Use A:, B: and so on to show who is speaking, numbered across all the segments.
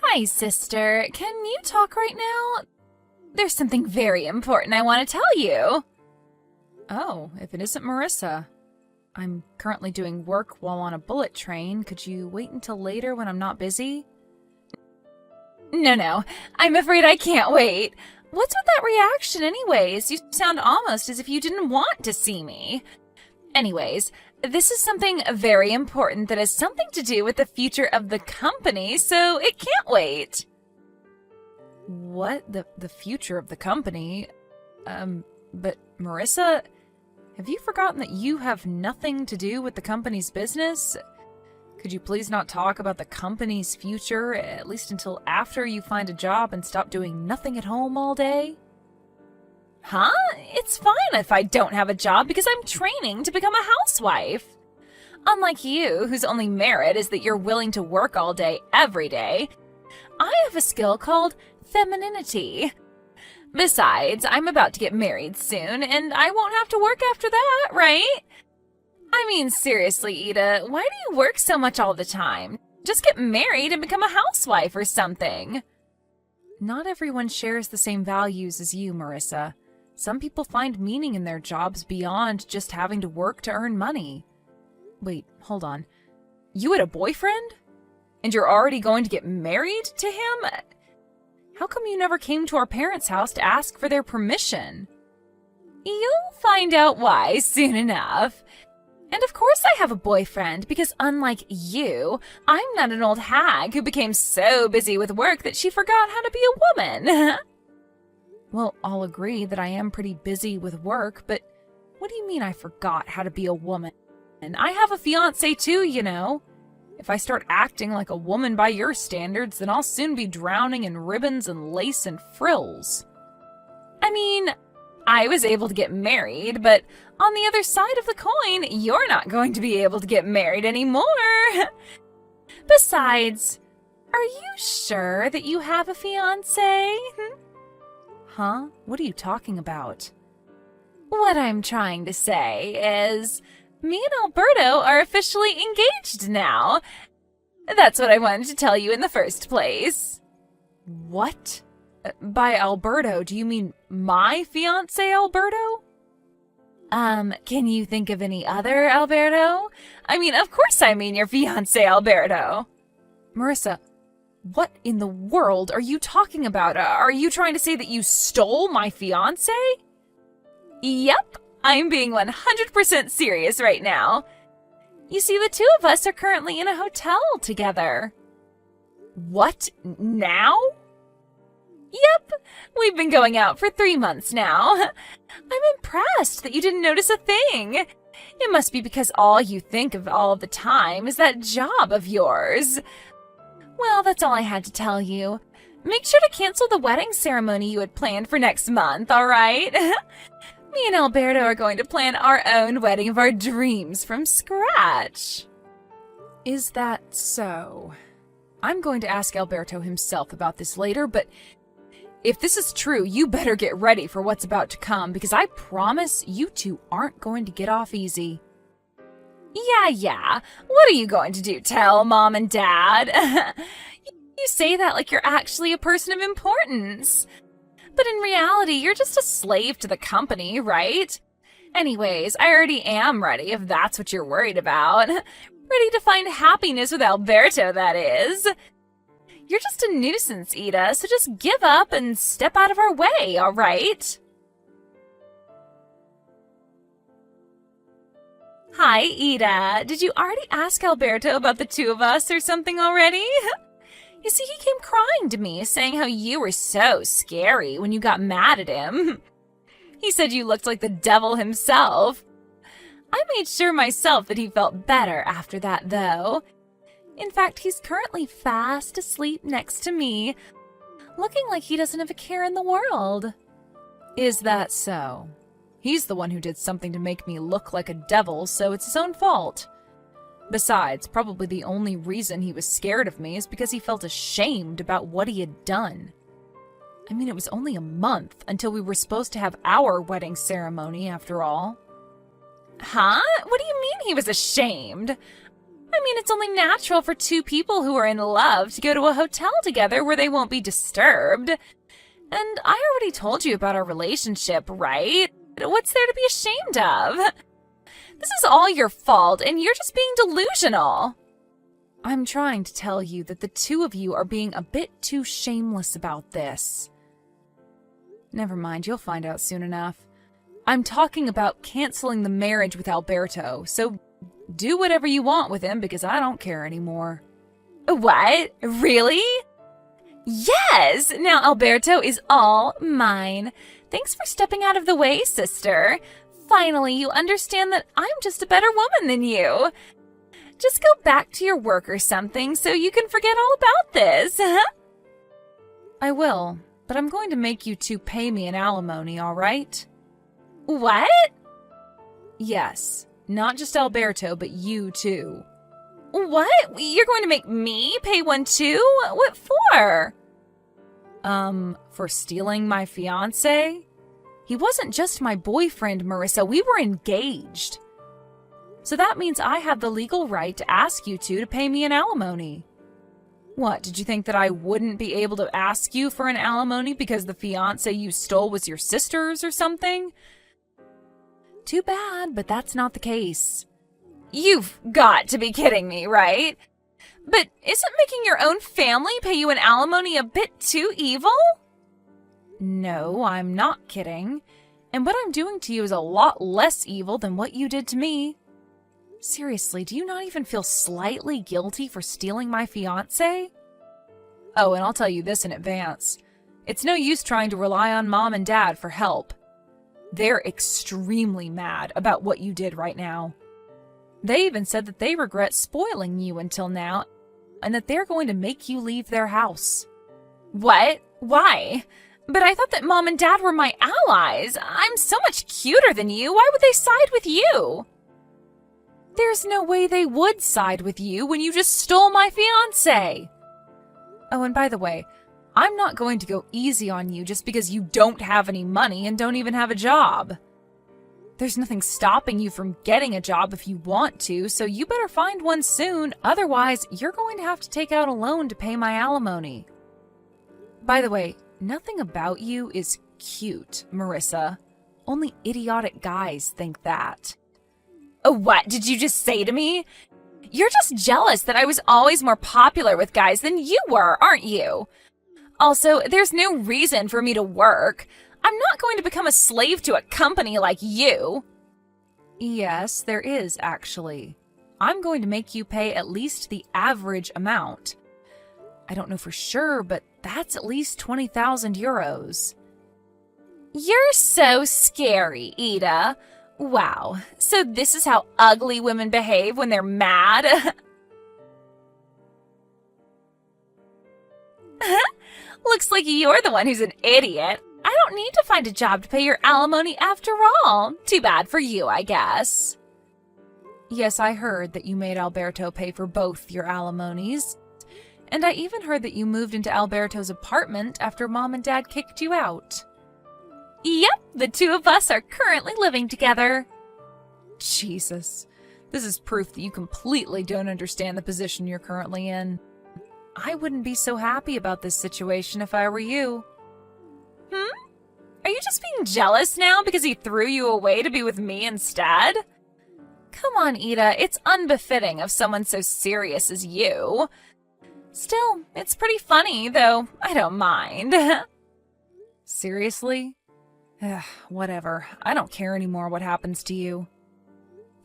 A: Hi, sister. Can you talk right now? There's something very important I want to tell you.
B: Oh, if it isn't Marissa. I'm currently doing work while on a bullet train. Could you wait until later when I'm not busy?
A: No. I'm afraid I can't wait. What's with that reaction anyways? You sound almost as if you didn't want to see me. Anyways, this is something very important that has something to do with the future of the company, so it can't wait.
B: What? The future of the company? But Marissa, have you forgotten that you have nothing to do with the company's business? Could you please not talk about the company's future, at least until after you find a job and stop doing nothing at home all day?
A: Huh? It's fine if I don't have a job because I'm training to become a housewife. Unlike you, whose only merit is that you're willing to work all day, every day, I have a skill called femininity. Besides, I'm about to get married soon, and I won't have to work after that, right? I mean, seriously, Ida, why do you work so much all the time? Just get married and become a housewife or something.
B: Not everyone shares the same values as you, Marissa. Some people find meaning in their jobs beyond just having to work to earn money. Wait, hold on. You had a boyfriend? And you're already going to get married to him? How come you never came to our parents' house to ask for their permission?
A: You'll find out why soon enough. And of course I have a boyfriend, because unlike you, I'm not an old hag who became so busy with work that she forgot how to be a woman.
B: Well, I'll agree that I am pretty busy with work, but what do you mean I forgot how to be a woman? And I have a fiance too, you know. If I start acting like a woman by your standards, then I'll soon be drowning in ribbons and lace and frills.
A: I mean, I was able to get married, but on the other side of the coin, you're not going to be able to get married anymore. Besides, are you sure that you have a fiance?
B: Huh? What are you talking about?
A: What I'm trying to say is, me and Alberto are officially engaged now. That's what I wanted to tell you in the first place.
B: What? By Alberto, do you mean my fiancé Alberto?
A: Can you think of any other Alberto? I mean, of course I mean your fiancé Alberto.
B: Marissa, what in the world are you talking about? Are you trying to say that you stole my fiancé?
A: Yep, I'm being 100% serious right now. You see, the two of us are currently in a hotel together.
B: What? Now?
A: Yep, we've been going out for 3 months now. I'm impressed that you didn't notice a thing. It must be because all you think of all the time is that job of yours. Well, that's all I had to tell you. Make sure to cancel the wedding ceremony you had planned for next month, all right? Me and Alberto are going to plan our own wedding of our dreams from scratch.
B: Is that so? I'm going to ask Alberto himself about this later, but if this is true, you better get ready for what's about to come, because I promise you two aren't going to get off easy.
A: Yeah. What are you going to do, tell Mom and Dad? You say that like you're actually a person of importance. But in reality, you're just a slave to the company, right? Anyways, I already am ready, if that's what you're worried about. Ready to find happiness with Alberto, that is. You're just a nuisance, Ida, so just give up and step out of our way, all right? Hi, Ida. Did you already ask Alberto about the two of us or something already? You see, he came crying to me, saying how you were so scary when you got mad at him. He said you looked like the devil himself. I made sure myself that he felt better after that, though. In fact, he's currently fast asleep next to me, looking like he doesn't have a care in the world.
B: Is that so? He's the one who did something to make me look like a devil, so it's his own fault. Besides, probably the only reason he was scared of me is because he felt ashamed about what he had done. I mean, it was only a month until we were supposed to have our wedding ceremony, after all.
A: Huh? What do you mean he was ashamed? I mean, it's only natural for two people who are in love to go to a hotel together where they won't be disturbed. And I already told you about our relationship, right? What's there to be ashamed of? This is all your fault, and you're just being delusional.
B: I'm trying to tell you that the two of you are being a bit too shameless about this. Never mind, you'll find out soon enough. I'm talking about canceling the marriage with Alberto, so do whatever you want with him because I don't care anymore.
A: What? Really? Yes! Now Alberto is all mine. Thanks for stepping out of the way, sister. Finally, you understand that I'm just a better woman than you. Just go back to your work or something so you can forget all about this.
B: I will, but I'm going to make you two pay me an alimony, all right?
A: What?
B: Yes, not just Alberto, but you too.
A: What? You're going to make me pay one too? What for?
B: For stealing my fiancé? He wasn't just my boyfriend, Marissa. We were engaged. So that means I have the legal right to ask you two to pay me an alimony. What, did you think that I wouldn't be able to ask you for an alimony because the fiancé you stole was your sister's or something? Too bad, but that's not the case.
A: You've got to be kidding me, right? But isn't making your own family pay you an alimony a bit too evil?
B: No, I'm not kidding. And what I'm doing to you is a lot less evil than what you did to me. Seriously, do you not even feel slightly guilty for stealing my fiancé? Oh, and I'll tell you this in advance. It's no use trying to rely on Mom and Dad for help. They're extremely mad about what you did right now. They even said that they regret spoiling you until now, and that they're going to make you leave their house.
A: What? Why? But I thought that Mom and Dad were my allies. I'm so much cuter than you. Why would they side with you?
B: There's no way they would side with you when you just stole my fiancé. Oh, and by the way, I'm not going to go easy on you just because you don't have any money and don't even have a job. There's nothing stopping you from getting a job if you want to, so you better find one soon. Otherwise, you're going to have to take out a loan to pay my alimony. By the way, nothing about you is cute, Marissa. Only idiotic guys think that.
A: What did you just say to me? You're just jealous that I was always more popular with guys than you were, aren't you? Also, there's no reason for me to work. I'm not going to become a slave to a company like you.
B: Yes, there is, actually. I'm going to make you pay at least the average amount. I don't know for sure, but that's at least 20,000 euros.
A: You're so scary, Ida. Wow, so this is how ugly women behave when they're mad? Looks like you're the one who's an idiot. I don't need to find a job to pay your alimony after all. Too bad for you, I guess.
B: Yes, I heard that you made Alberto pay for both your alimonies. And I even heard that you moved into Alberto's apartment after Mom and Dad kicked you out.
A: Yep, the two of us are currently living together.
B: Jesus, this is proof that you completely don't understand the position you're currently in. I wouldn't be so happy about this situation if I were you.
A: Are you just being jealous now because he threw you away to be with me instead? Come on, Ida, it's unbefitting of someone so serious as you. Still, it's pretty funny, though I don't mind.
B: Seriously? Whatever. I don't care anymore what happens to you.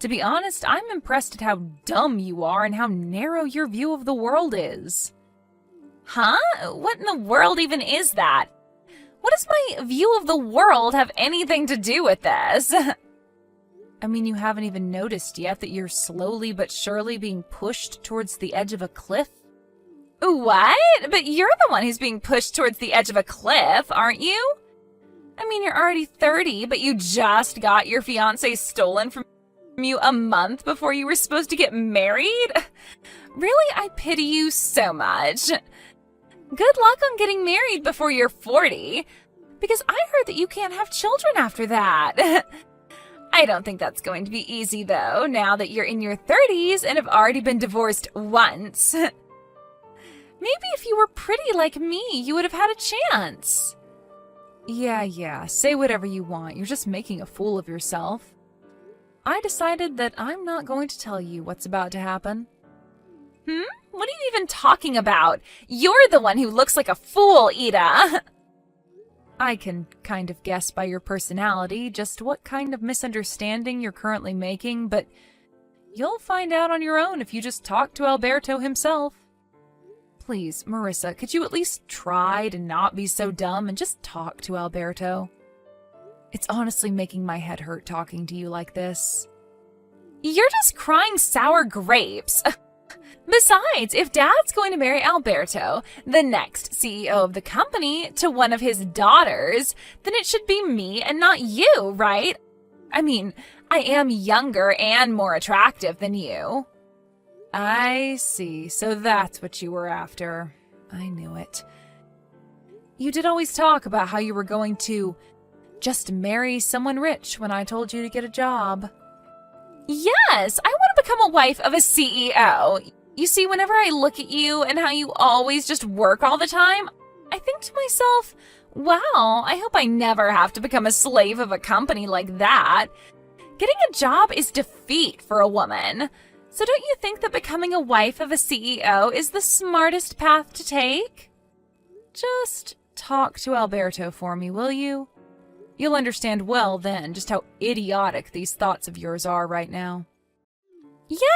B: To be honest, I'm impressed at how dumb you are and how narrow your view of the world is.
A: Huh? What in the world even is that? What does my view of the world have anything to do with this?
B: I mean, you haven't even noticed yet that you're slowly but surely being pushed towards the edge of a cliff?
A: What? But you're the one who's being pushed towards the edge of a cliff, aren't you? I mean, you're already 30, but you just got your fiancé stolen from you a month before you were supposed to get married? Really, I pity you so much. Good luck on getting married before you're 40, because I heard that you can't have children after that. I don't think that's going to be easy, though, now that you're in your 30s and have already been divorced once. Maybe if you were pretty like me, you would have had a chance.
B: Yeah, say whatever you want. You're just making a fool of yourself. I decided that I'm not going to tell you what's about to happen.
A: What are you even talking about? You're the one who looks like a fool, Ida.
B: I can kind of guess by your personality just what kind of misunderstanding you're currently making, but you'll find out on your own if you just talk to Alberto himself. Please, Marissa, could you at least try to not be so dumb and just talk to Alberto? It's honestly making my head hurt talking to you like this.
A: You're just crying sour grapes. Besides, if Dad's going to marry Alberto, the next CEO of the company, to one of his daughters, then it should be me and not you, right? I mean, I am younger and more attractive than you.
B: I see. So that's what you were after. I knew it. You did always talk about how you were going to just marry someone rich when I told you to get a job.
A: Yes, I want to become a wife of a CEO. You see, whenever I look at you and how you always just work all the time, I think to myself, wow, I hope I never have to become a slave of a company like that. Getting a job is defeat for a woman. So don't you think that becoming a wife of a CEO is the smartest path to take?
B: Just talk to Alberto for me, will you? You'll understand well then just how idiotic these thoughts of yours are right now.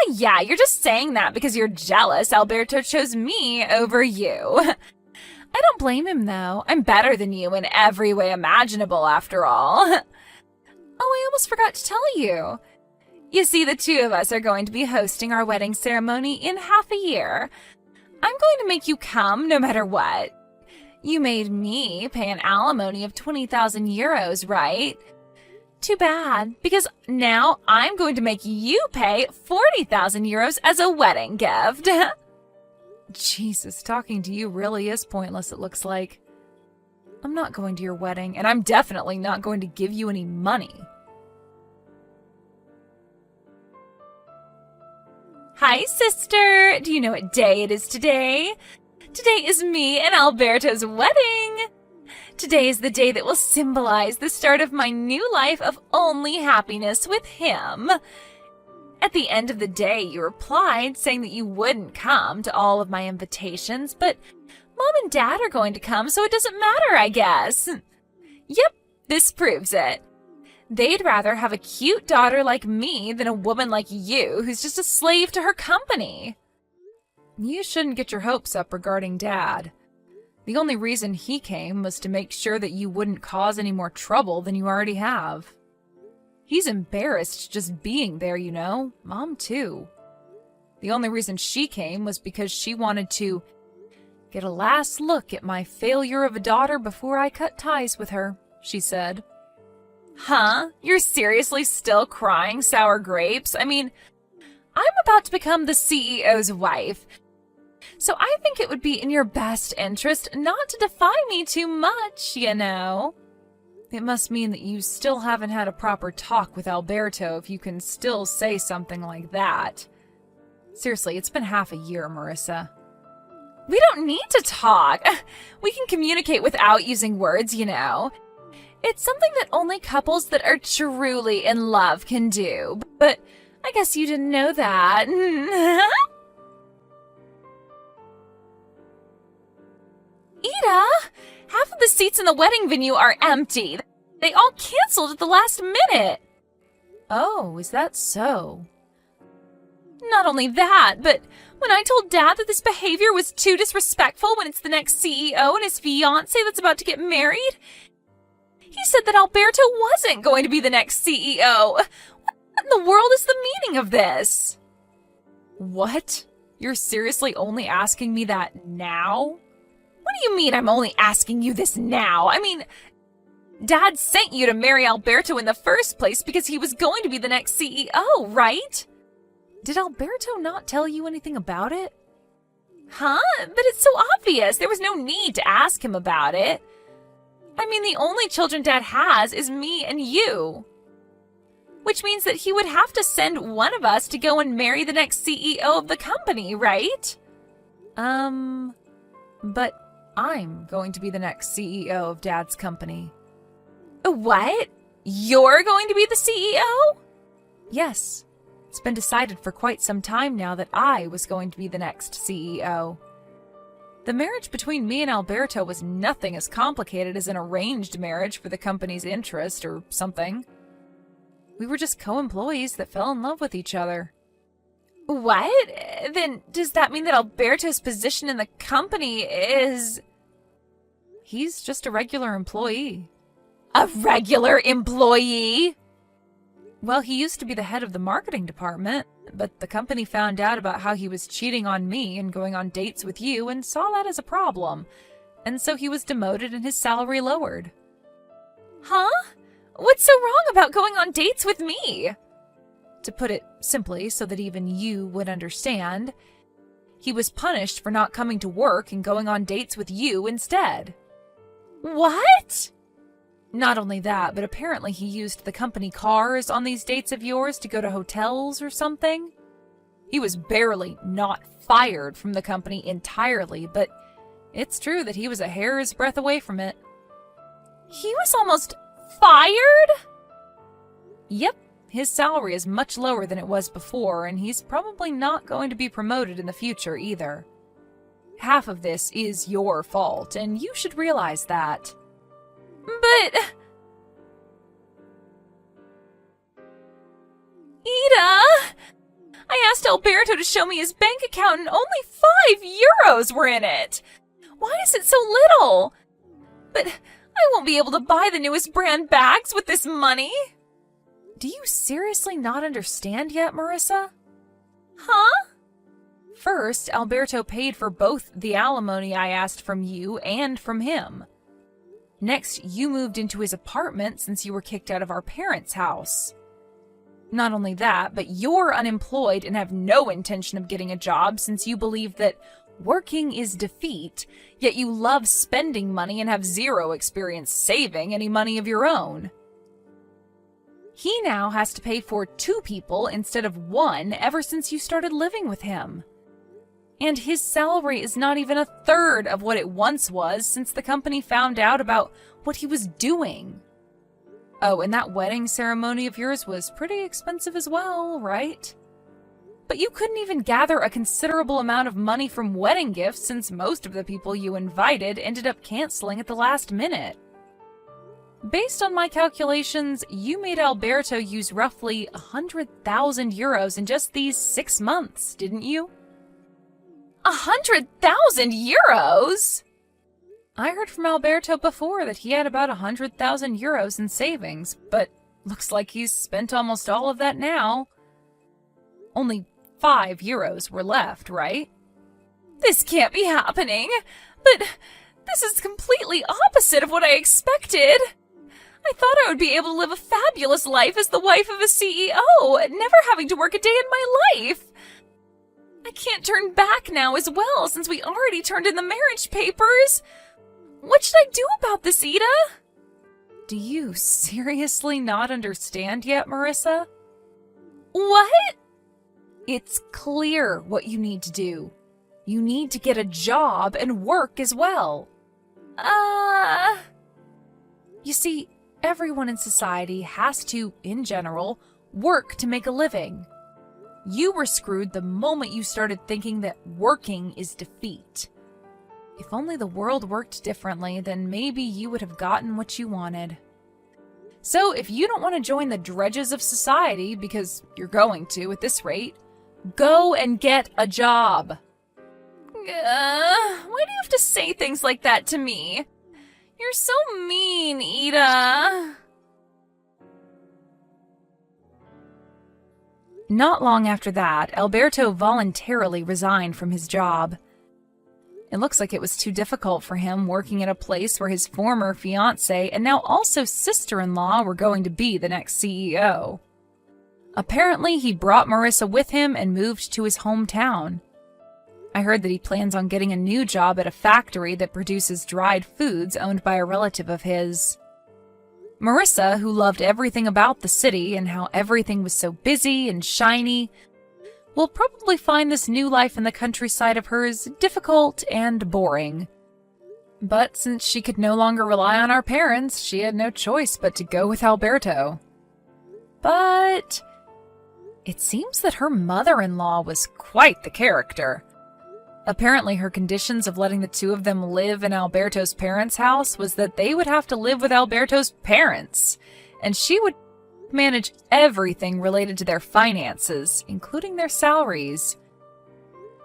A: Yeah, you're just saying that because you're jealous Alberto chose me over you. I don't blame him, though. I'm better than you in every way imaginable, after all. Oh, I almost forgot to tell you. You see, the two of us are going to be hosting our wedding ceremony in half a year. I'm going to make you come no matter what. You made me pay an alimony of 20,000 euros, right? Too bad, because now I'm going to make you pay 40,000 euros as a wedding gift.
B: Jesus, talking to you really is pointless, it looks like. I'm not going to your wedding, and I'm definitely not going to give you any money.
A: Hi, sister. Do you know what day it is today? Today is me and Alberto's wedding. Today is the day that will symbolize the start of my new life of only happiness with him. At the end of the day, you replied saying that you wouldn't come to all of my invitations, but Mom and Dad are going to come, so it doesn't matter, I guess. Yep, this proves it. They'd rather have a cute daughter like me than a woman like you who's just a slave to her company.
B: You shouldn't get your hopes up regarding Dad. The only reason he came was to make sure that you wouldn't cause any more trouble than you already have. He's embarrassed just being there, you know. Mom, too. The only reason she came was because she wanted to get a last look at my failure of a daughter before I cut ties with her, she said.
A: Huh? You're seriously still crying sour grapes? I mean, I'm about to become the CEO's wife. So I think it would be in your best interest not to defy me too much, you know.
B: It must mean that you still haven't had a proper talk with Alberto if you can still say something like that. Seriously, it's been half a year, Marissa.
A: We don't need to talk. We can communicate without using words, you know. It's something that only couples that are truly in love can do. But I guess you didn't know that. Ida, half of the seats in the wedding venue are empty. They all canceled at the last minute.
B: Oh, is that so?
A: Not only that, but when I told Dad that this behavior was too disrespectful when it's the next CEO and his fiancée that's about to get married, he said that Alberto wasn't going to be the next CEO. What in the world is the meaning of this?
B: What? You're seriously only asking me that now?
A: What do you mean I'm only asking you this now? I mean, Dad sent you to marry Alberto in the first place because he was going to be the next CEO, right?
B: Did Alberto not tell you anything about it?
A: Huh? But it's so obvious. There was no need to ask him about it. I mean, the only children Dad has is me and you. which means that he would have to send one of us to go and marry the next CEO of the company, right?
B: But I'm going to be the next CEO of Dad's company.
A: What? You're going to be the CEO?
B: Yes. It's been decided for quite some time now that I was going to be the next CEO. The marriage between me and Alberto was nothing as complicated as an arranged marriage for the company's interest or something. We were just co-employees that fell in love with each other.
A: What? Then does that mean that Alberto's position in the company is...
B: He's just a regular employee.
A: A regular employee?
B: Well, he used to be the head of the marketing department, but the company found out about how he was cheating on me and going on dates with you and saw that as a problem. And so he was demoted and his salary lowered.
A: Huh? What's so wrong about going on dates with me?
B: To put it simply, so that even you would understand, he was punished for not coming to work and going on dates with you instead.
A: What?
B: Not only that, but apparently he used the company cars on these dates of yours to go to hotels or something. He was barely not fired from the company entirely, but it's true that he was a hair's breadth away from it.
A: He was almost fired?
B: Yep, his salary is much lower than it was before, and he's probably not going to be promoted in the future either. Half of this is your fault, and you should realize that.
A: But... Ida! I asked Alberto to show me his bank account and only €5 were in it! Why is it so little? But I won't be able to buy the newest brand bags with this money!
B: Do you seriously not understand yet, Marissa?
A: Huh?
B: First, Alberto paid for both the alimony I asked from you and from him. Next, you moved into his apartment since you were kicked out of our parents' house. Not only that, but you're unemployed and have no intention of getting a job since you believe that working is defeat, yet you love spending money and have zero experience saving any money of your own. He now has to pay for 2 people instead of 1 ever since you started living with him. And his salary is not even 1/3 of what it once was since the company found out about what he was doing. Oh, and that wedding ceremony of yours was pretty expensive as well, right? But you couldn't even gather a considerable amount of money from wedding gifts since most of the people you invited ended up canceling at the last minute. Based on my calculations, you made Alberto use roughly €100,000 in just these 6 months, didn't you?
A: €100,000?
B: I heard from Alberto before that he had about €100,000 in savings, but looks like he's spent almost all of that now. Only €5 were left, right?
A: This can't be happening, but this is completely opposite of what I expected. I thought I would be able to live a fabulous life as the wife of a CEO, never having to work a day in my life. I can't turn back now as well, since we already turned in the marriage papers. What should I do about this, Ida?
B: Do you seriously not understand yet, Marissa?
A: What?
B: It's clear what you need to do. You need to get a job and work as well. You see, everyone in society has to, in general, work to make a living. You were screwed the moment you started thinking that working is defeat. If only the world worked differently, then maybe you would have gotten what you wanted. So if you don't want to join the dredges of society, because you're going to at this rate, go and get a job.
A: Why do you have to say things like that to me? You're so mean, Ida.
B: Not long after that, Alberto voluntarily resigned from his job. It looks like it was too difficult for him working at a place where his former fiancée and now also sister-in-law were going to be the next CEO. Apparently, he brought Marissa with him and moved to his hometown. I heard that he plans on getting a new job at a factory that produces dried foods owned by a relative of his. Marissa, who loved everything about the city and how everything was so busy and shiny, will probably find this new life in the countryside of hers difficult and boring. But since she could no longer rely on our parents, she had no choice but to go with Alberto. But it seems that her mother-in-law was quite the character. Apparently, her conditions of letting the two of them live in Alberto's parents' house was that they would have to live with Alberto's parents, and she would manage everything related to their finances, including their salaries.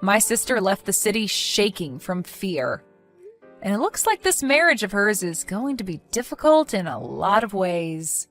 B: My sister left the city shaking from fear, and it looks like this marriage of hers is going to be difficult in a lot of ways.